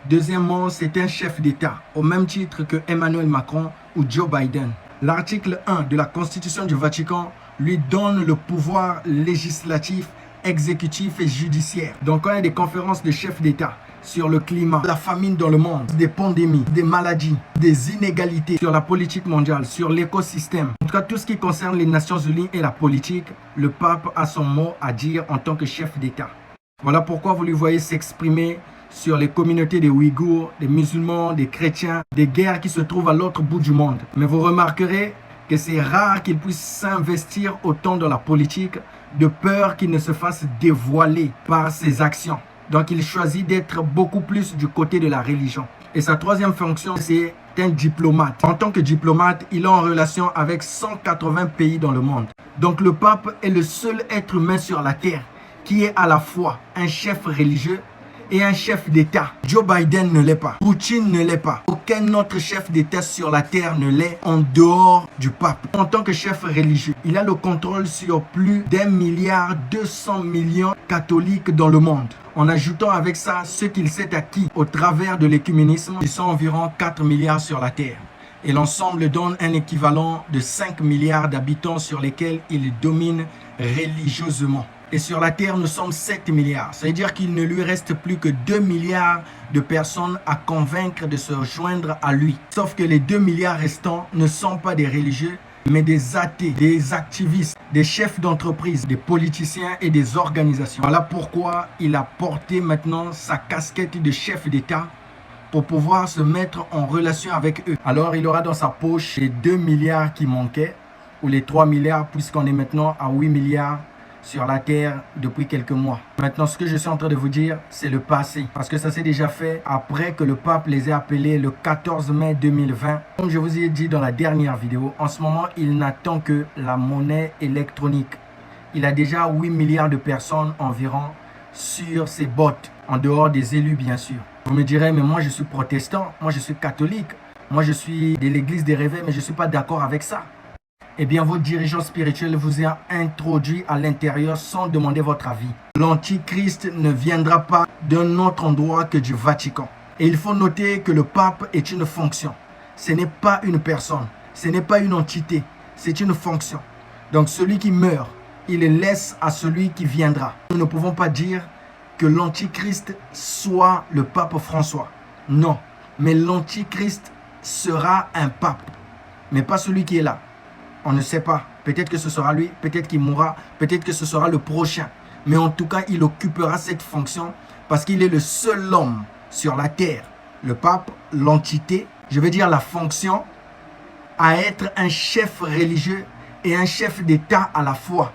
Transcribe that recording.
Deuxièmement, c'est un chef d'État, au même titre que Emmanuel Macron ou Joe Biden. L'article 1 de la Constitution du Vatican lui donne le pouvoir législatif, exécutif et judiciaire. Donc, quand il y a des conférences de chefs d'État sur le climat, la famine dans le monde, des pandémies, des maladies, des inégalités, sur la politique mondiale, sur l'écosystème, en tout cas tout ce qui concerne les Nations Unies et la politique, le pape a son mot à dire en tant que chef d'État. Voilà pourquoi vous lui voyez s'exprimer sur les communautés des Ouïghours, des musulmans, des chrétiens, des guerres qui se trouvent à l'autre bout du monde. Mais vous remarquerez que c'est rare qu'il puisse s'investir autant dans la politique de peur qu'il ne se fasse dévoiler par ses actions. Donc il choisit d'être beaucoup plus du côté de la religion. Et sa troisième fonction, c'est un diplomate. En tant que diplomate, il est en relation avec 180 pays dans le monde. Donc le pape est le seul être humain sur la terre qui est à la fois un chef religieux et un chef d'État. Joe Biden ne l'est pas. Poutine ne l'est pas. Aucun autre chef d'État sur la terre ne l'est en dehors du pape. En tant que chef religieux, il a le contrôle sur plus d'1,2 milliard de catholiques dans le monde. En ajoutant avec ça ce qu'il s'est acquis au travers de l'écuménisme, ils sont environ 4 milliards sur la terre. Et l'ensemble donne un équivalent de 5 milliards d'habitants sur lesquels il domine religieusement. Et sur la Terre, nous sommes 7 milliards. Ça veut dire qu'il ne lui reste plus que 2 milliards de personnes à convaincre de se joindre à lui. Sauf que les 2 milliards restants ne sont pas des religieux, mais des athées, des activistes, des chefs d'entreprise, des politiciens et des organisations. Voilà pourquoi il a porté maintenant sa casquette de chef d'État pour pouvoir se mettre en relation avec eux. Alors il aura dans sa poche les 2 milliards qui manquaient, ou les 3 milliards, puisqu'on est maintenant à 8 milliards sur la terre depuis quelques mois. Maintenant, ce que je suis en train de vous dire, c'est le passé. Parce que ça s'est déjà fait après que le pape les ait appelés le 14 mai 2020. Comme je vous ai dit dans la dernière vidéo, en ce moment, il n'attend que la monnaie électronique. Il a déjà 8 milliards de personnes environ sur ses bottes, en dehors des élus bien sûr. Vous me direz, mais moi je suis protestant, moi je suis catholique, moi je suis de l'église des réveils, mais je ne suis pas d'accord avec ça. Eh bien, votre dirigeant spirituel vous a introduit à l'intérieur sans demander votre avis. L'Antichrist ne viendra pas d'un autre endroit que du Vatican. Et il faut noter que le pape est une fonction. Ce n'est pas une personne, ce n'est pas une entité, c'est une fonction. Donc celui qui meurt, il le laisse à celui qui viendra. Nous ne pouvons pas dire que l'Antichrist soit le pape François. Non, mais l'Antichrist sera un pape, mais pas celui qui est là. On ne sait pas. Peut-être que ce sera lui, peut-être qu'il mourra, peut-être que ce sera le prochain. Mais en tout cas, il occupera cette fonction parce qu'il est le seul homme sur la terre, le pape, l'entité, je veux dire la fonction, à être un chef religieux et un chef d'État à la fois.